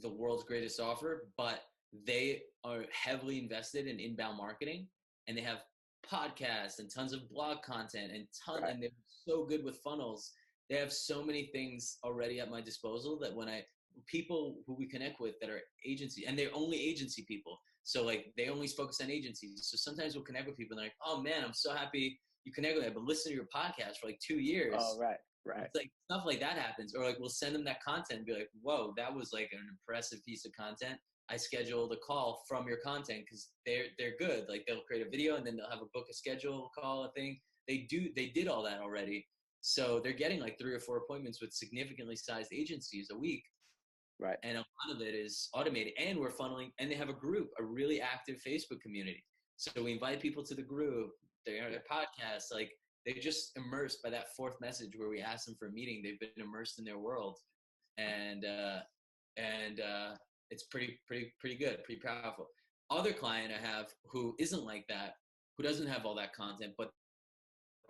Speaker 2: the world's greatest offer, but they are heavily invested in inbound marketing, and they have podcasts and tons of blog content and
Speaker 1: Right.
Speaker 2: and they're so good with funnels. They have so many things already at my disposal that when people who we connect with that are agency, and they're only agency people. So like they only focus on agencies. So sometimes we'll connect with people and they're like, oh man, I'm so happy you connect with me. I've been listening to your podcast for like 2
Speaker 1: Oh,
Speaker 2: years.
Speaker 1: right. Right.
Speaker 2: It's like stuff like that happens. Or like we'll send them that content and be like, whoa, that was like an impressive piece of content. I scheduled a call from your content because they're good. Like they'll create a video and then they'll have a book, a schedule, call, a thing. They did all that already. So they're getting like 3 or 4 appointments with significantly sized agencies a week.
Speaker 1: Right.
Speaker 2: And a lot of it is automated, and we're funneling, and they have a group, a really active Facebook community. So we invite people to the group, their podcast, like they're just immersed by that fourth message where we ask them for a meeting. They've been immersed in their world, and it's pretty good, pretty powerful. Other client I have who isn't like that, who doesn't have all that content, but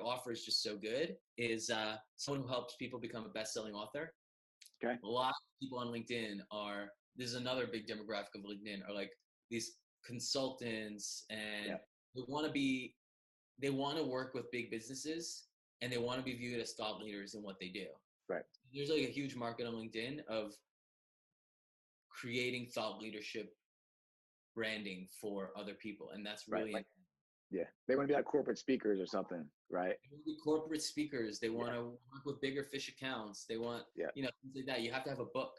Speaker 2: offer is just so good, is someone who helps people become a best-selling author.
Speaker 1: Okay.
Speaker 2: A lot of people on LinkedIn this is another big demographic of LinkedIn, are like these consultants, and they want to work with big businesses, and they want to be viewed as thought leaders in what they do.
Speaker 1: Right.
Speaker 2: There's like a huge market on LinkedIn of creating thought leadership branding for other people. And that's really,
Speaker 1: right. Yeah. They want to be like corporate speakers or something, right?
Speaker 2: They want to be corporate speakers. They want to work with bigger fish accounts. They want, things like that. You have to have a book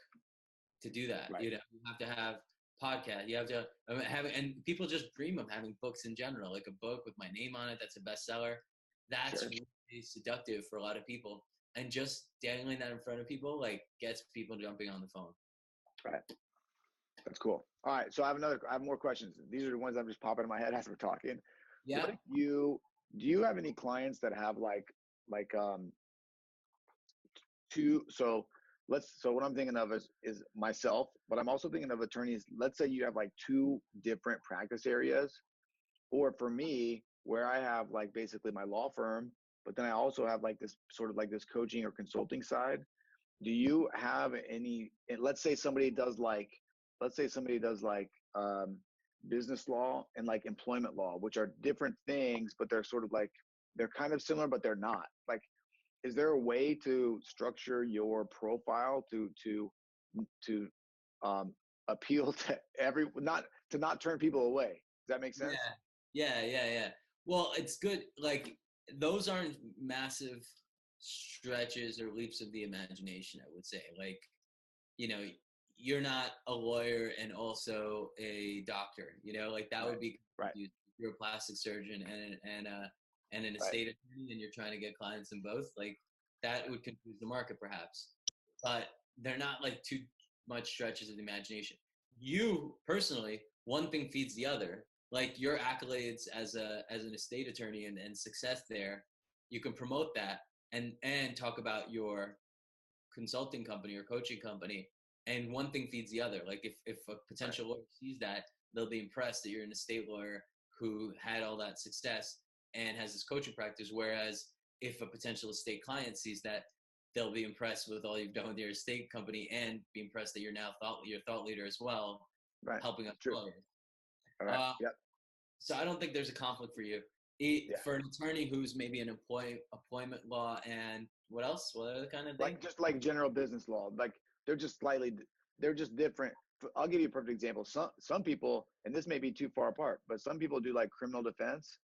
Speaker 2: to do that.
Speaker 1: Right.
Speaker 2: You have to have podcast. You have to have, and people just dream of having books in general, like a book with my name on it that's a bestseller. That's really seductive for a lot of people. And just dangling that in front of people, like, gets people jumping on the phone.
Speaker 1: Right. That's cool. All right. So I have more questions. These are the ones I'm just popping in my head as we're talking.
Speaker 2: Yeah.
Speaker 1: Do you have any clients that have so what I'm thinking of is myself, but I'm also thinking of attorneys. Let's say you have like 2 different practice areas, or for me, where I have like basically my law firm, but then I also have like this sort of like this coaching or consulting side. Do you have any, let's say somebody does like business law and like employment law, which are different things, but they're sort of like, they're kind of similar, but they're not. Like, is there a way to structure your profile to appeal to not turn people away? Does that make sense?
Speaker 2: Yeah. Well, it's good. Like, those aren't massive stretches or leaps of the imagination, I would say. Like, you're not a lawyer and also a doctor, like that would be confusing. You're a plastic surgeon and an estate attorney, and you're trying to get clients in both. Like, that would confuse the market perhaps, but they're not like too much stretches of the imagination. You personally, one thing feeds the other. Like, your accolades as an estate attorney and success there, you can promote that and talk about your consulting company or coaching company, and one thing feeds the other. Like, if a potential lawyer sees that, they'll be impressed that you're an estate lawyer who had all that success and has this coaching practice. Whereas if a potential estate client sees that, they'll be impressed with all you've done with your estate company and be impressed that you're now your thought leader as well, helping out lawyers.
Speaker 1: All right.
Speaker 2: So I don't think there's a conflict for you. For an attorney who's maybe an employment law and what else? What other kind of thing?
Speaker 1: Like, just like general business law. Like, they're just different. I'll give you a perfect example. Some people, and this may be too far apart, but some people do like criminal defense,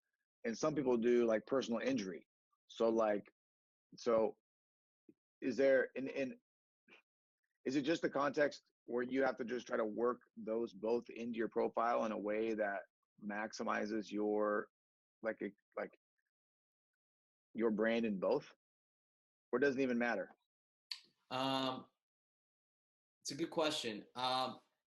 Speaker 1: and some people do like personal injury. So is there is it just the context where you have to just try to work those both into your profile in a way that maximizes your your brand in both, or doesn't even matter?
Speaker 2: It's a good question.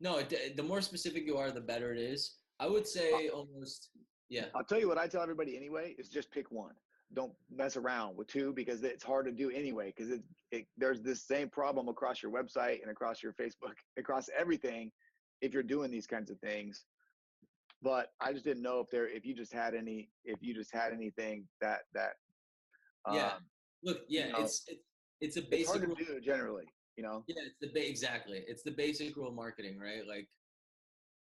Speaker 2: No, the more specific you are, the better it is. I would say almost, yeah.
Speaker 1: I'll tell you what I tell everybody anyway, is just pick one. Don't mess around with 2, because it's hard to do anyway, because there's this same problem across your website and across your Facebook, across everything, if you're doing these kinds of things. But I just didn't know if you just had anything that
Speaker 2: look, it's a basic.
Speaker 1: It's hard to do generally,
Speaker 2: Yeah, exactly. It's the basic rule of marketing, right? Like,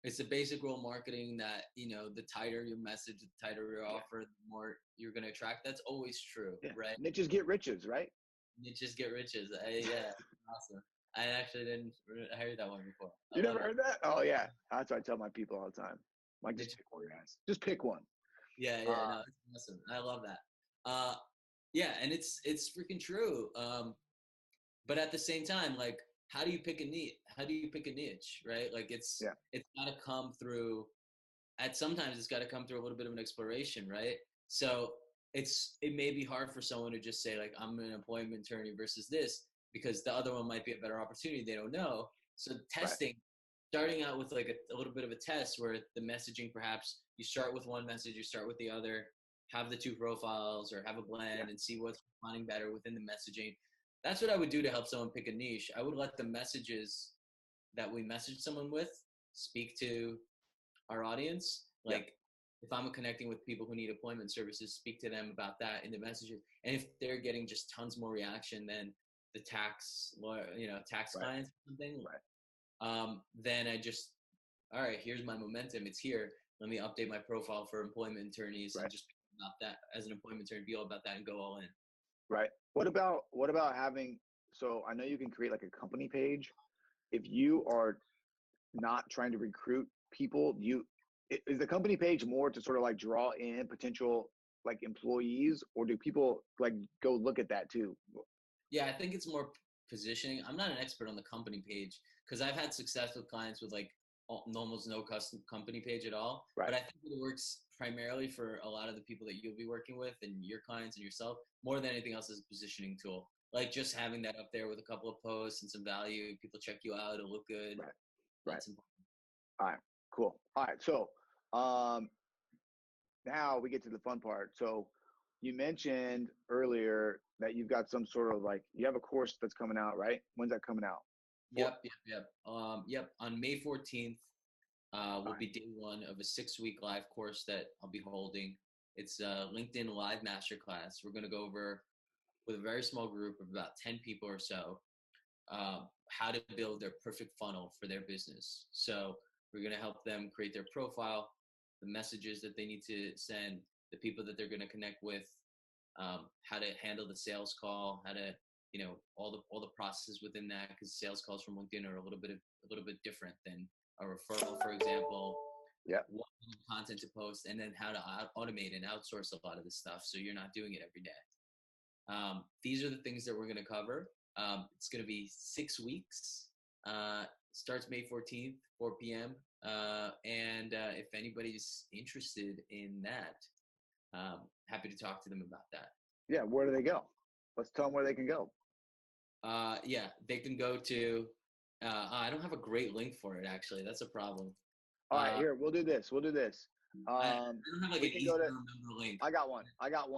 Speaker 2: It's the basic rule marketing that, the tighter your message, the tighter your offer, the more you're going to attract. That's always true, right?
Speaker 1: Niches get riches, right?
Speaker 2: Niches get riches. Yeah, awesome. I actually didn't hear that one before.
Speaker 1: You never heard that? Oh, yeah. That's what I tell my people all the time. Like, just pick one, guys. Just pick one.
Speaker 2: Yeah, no, it's awesome. I love that. Yeah, and it's freaking true. But at the same time, like, how do you pick a niche? How do you pick a niche, right? Like, it's got to come through. Sometimes it's got to come through a little bit of an exploration, right? So it may be hard for someone to just say, like, I'm an employment attorney versus this, because the other one might be a better opportunity. They don't know. So testing, starting out with like a little bit of a test where the messaging, perhaps you start with one message, you start with the other, have the two profiles or have a blend and see what's responding better within the messaging. That's what I would do to help someone pick a niche. I would let the messages that we message someone with speak to our audience. Like, if I'm connecting with people who need employment services, speak to them about that in the messages. And if they're getting just tons more reaction than the tax clients or something, then I just, all right, here's my momentum. It's here. Let me update my profile for employment attorneys and just be about that as an employment attorney, be all about that and go all in.
Speaker 1: Right. What about having, so I know you can create like a company page. If you are not trying to recruit people, is the company page more to sort of like draw in potential like employees, or do people like go look at that too?
Speaker 2: Yeah, I think it's more positioning. I'm not an expert on the company page because I've had success with clients with like almost no custom company page at all. But I think it works primarily for a lot of the people that you'll be working with and your clients and yourself more than anything else as a positioning tool. Like just having that up there with a couple of posts and some value, people check you out, it'll look good.
Speaker 1: Right. All right, cool. All right, so now we get to the fun part. So you mentioned earlier that you've got some sort of like, you have a course that's coming out, right? When's that coming out?
Speaker 2: Yep. On May 14th will be day one of a 6-week live course that I'll be holding. It's a LinkedIn live masterclass. We're going to go over with a very small group of about 10 people or so, how to build their perfect funnel for their business. So we're going to help them create their profile, the messages that they need to send, the people that they're going to connect with, how to handle the sales call, how to, all the processes within that, because sales calls from LinkedIn are a little bit different than a referral, for example. What content to post, and then how to automate and outsource a lot of this stuff so you're not doing it every day. These are the things that we're going to cover. It's going to be 6 weeks. Starts May 14th, 4 p.m. And if anybody's interested in that, happy to talk to them about that.
Speaker 1: Yeah, where do they go? Let's tell them where they can go.
Speaker 2: They can go to, I don't have a great link for it, actually. That's a problem.
Speaker 1: All right, here, we'll do this.
Speaker 2: I don't have like an easy to remember link.
Speaker 1: I got one,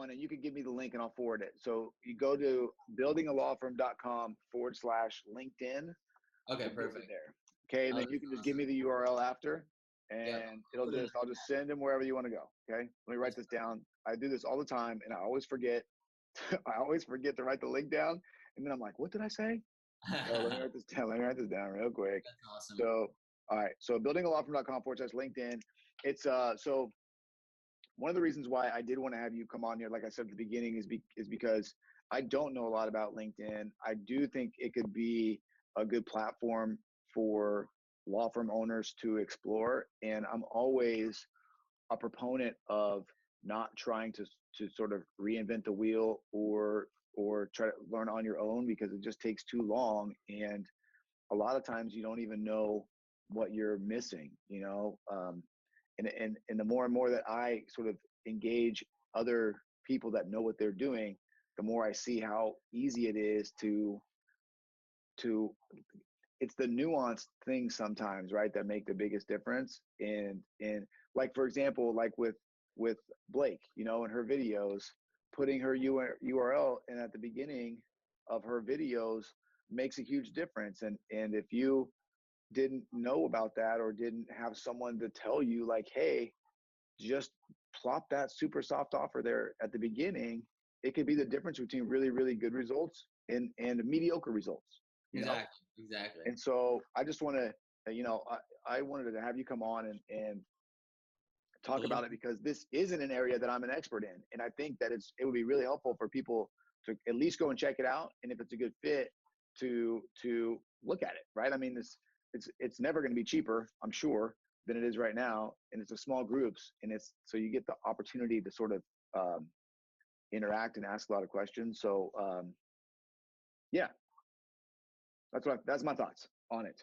Speaker 1: and you can give me the link and I'll forward it. So you go to buildingalawfirm.com/LinkedIn.
Speaker 2: Okay, perfect.
Speaker 1: There. Okay, and then you can just give me the URL after, and I'll just send them wherever you want to go. Okay, let me write this down. I do this all the time, and I always forget. I always forget to write the link down, and then I'm like, what did I say? So let me write this down. Let me write this down real quick.
Speaker 2: That's awesome.
Speaker 1: So, all right. So buildingalawfirm.com/LinkedIn. It's so one of the reasons why I did want to have you come on here, like I said at the beginning, is because I don't know a lot about LinkedIn. I do think it could be a good platform for law firm owners to explore, and I'm always a proponent of not trying to sort of reinvent the wheel or try to learn on your own, because it just takes too long, and a lot of times you don't even know what you're missing, and the more and more that I sort of engage other people that know what they're doing, the more I see how easy it is to it's the nuanced things sometimes, right, that make the biggest difference. And like, for example, like with Blake, in her videos, putting her URL in at the beginning of her videos makes a huge difference. And if you didn't know about that, or didn't have someone to tell you, like, hey, just plop that super soft offer there at the beginning, it could be the difference between really, really good results and mediocre results.
Speaker 2: Exactly.
Speaker 1: And so I just want to I wanted to have you come on and talk about it, because this isn't an area that I'm an expert in. And I think that it would be really helpful for people to at least go and check it out. And if it's a good fit, to look at it, right? I mean, it's never going to be cheaper, I'm sure, than it is right now. And it's a small groups, and so you get the opportunity to sort of interact and ask a lot of questions. So yeah, that's my thoughts on it.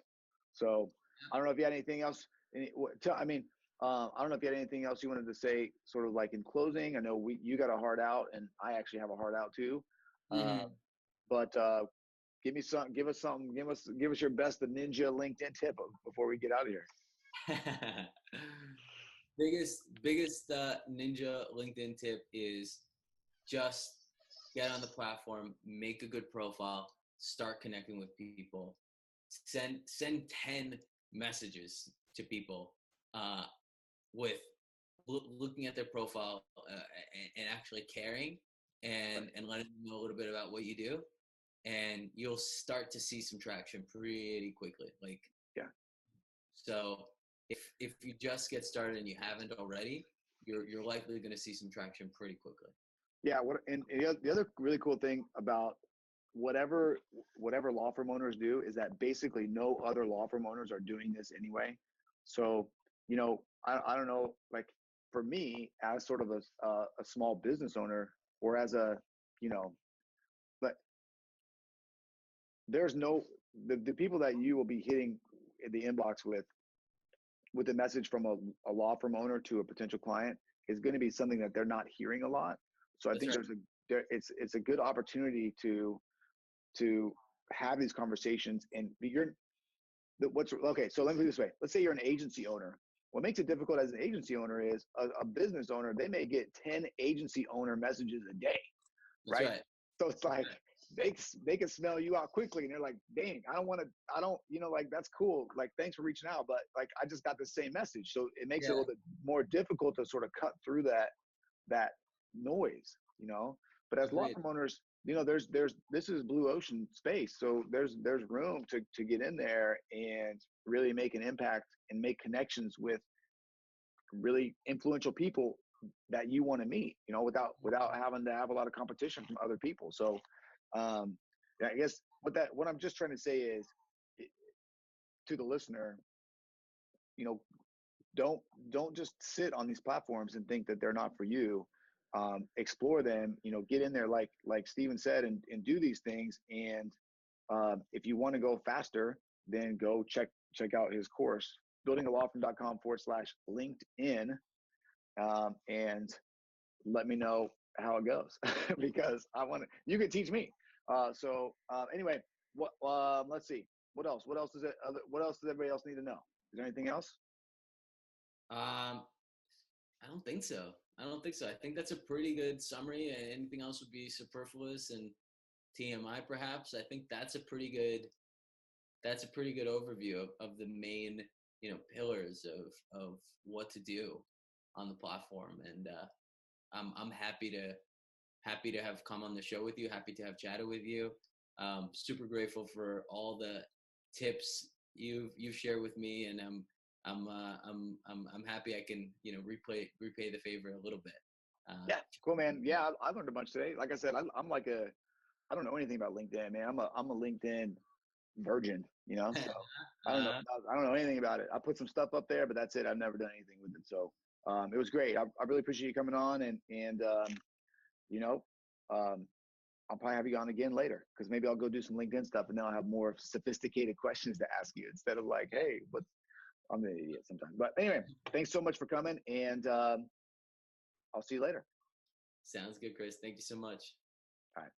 Speaker 1: So I don't know if you had anything else. I don't know if you had anything else you wanted to say, sort of like in closing. I know you got a heart out, and I actually have a heart out too. But give us your best ninja LinkedIn tip before we get out of here.
Speaker 2: biggest ninja LinkedIn tip is just get on the platform, make a good profile, start connecting with people, send 10 messages to people with looking at their profile and actually caring and letting them know a little bit about what you do, and you'll start to see some traction pretty quickly. So if you just get started and you haven't already, you're likely going to see some traction pretty quickly.
Speaker 1: Yeah. The other really cool thing about whatever law firm owners do is that basically no other law firm owners are doing this anyway. So, I don't know, like for me as sort of a small business owner, or as but there's the people that you will be hitting the inbox with a message from a law firm owner to a potential client is going to be something that they're not hearing a lot. So I think it's a good opportunity to have these conversations. And okay, so let me put it this way. Let's say you're an agency owner. What makes it difficult as an agency owner is a business owner, they may get 10 agency owner messages a day, right? So it's like, they can smell you out quickly, and they're like, dang, like, that's cool. Like, thanks for reaching out, but like, I just got the same message. So it makes it a little bit more difficult to sort of cut through that noise, but as law firm owners, this is blue ocean space. So there's room to get in there and really make an impact and make connections with really influential people that you want to meet, without having to have a lot of competition from other people. So I guess what I'm just trying to say is, to the listener, don't just sit on these platforms and think that they're not for you. Explore them, get in there, like Steven said, and do these things. And if you want to go faster, then go check out his course, buildingalawfirm.com/LinkedIn, and let me know how it goes, because you can teach me. Anyway, let's see. What else does everybody else need to know? Is there anything else?
Speaker 2: I don't think so. I think that's a pretty good summary. Anything else would be superfluous and TMI, perhaps. I think that's a pretty good overview of the main, pillars of what to do on the platform. And I'm happy to have come on the show with you. Happy to have chatted with you. Super grateful for all the tips you've shared with me, and I'm happy I can repay the favor a little bit.
Speaker 1: Yeah, cool, man. Yeah, I learned a bunch today. Like I said, I'm like I don't know anything about LinkedIn, man. I'm a LinkedIn virgin, So I don't know anything about it. I put some stuff up there, but that's it. I've never done anything with it. So it was great. I really appreciate you coming on, and I'll probably have you on again later, because maybe I'll go do some LinkedIn stuff, and then I'll have more sophisticated questions to ask you, instead of like, hey, I'm an idiot sometimes. But anyway, thanks so much for coming, and I'll see you later.
Speaker 2: Sounds good, Chris. Thank you so much.
Speaker 1: All right.